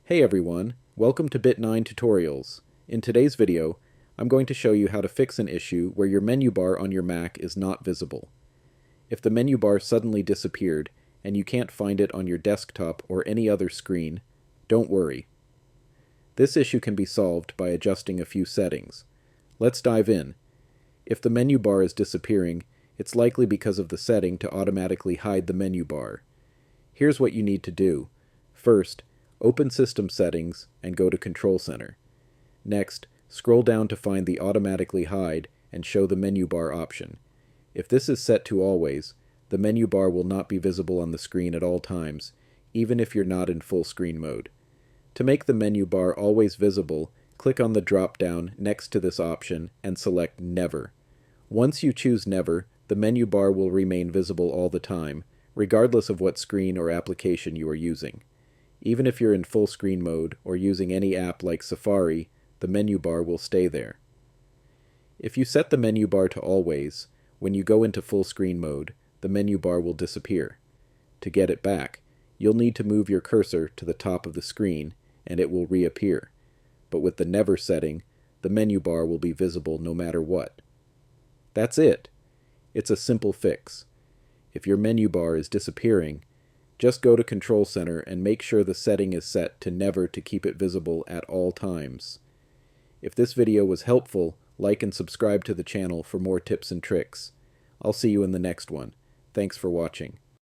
Hey everyone, welcome to Bit9 Tutorials. In today's video, I'm going to show you how to fix an issue where your menu bar on your Mac is not visible. If the menu bar suddenly disappeared and you can't find it on your desktop or any other screen, don't worry. This issue can be solved by adjusting a few settings. Let's dive in. If the menu bar is disappearing, it's likely because of the setting to automatically hide the menu bar. Here's what you need to do. First, open System Settings and go to Control Center. Next, scroll down to find the Automatically Hide and Show the Menu Bar option. If this is set to Always, the menu bar will not be visible on the screen at all times, even if you're not in full screen mode. To make the menu bar always visible, click on the drop-down next to this option and select Never. Once you choose Never, the menu bar will remain visible all the time, regardless of what screen or application you are using. Even if you're in full screen mode or using any app like Safari, the menu bar will stay there. If you set the menu bar to Always, when you go into full screen mode, the menu bar will disappear. To get it back, you'll need to move your cursor to the top of the screen and it will reappear. But with the Never setting, the menu bar will be visible no matter what. That's it. It's a simple fix. If your menu bar is disappearing, just go to Control Center and make sure the setting is set to Never to keep it visible at all times. If this video was helpful, like and subscribe to the channel for more tips and tricks. I'll see you in the next one. Thanks for watching.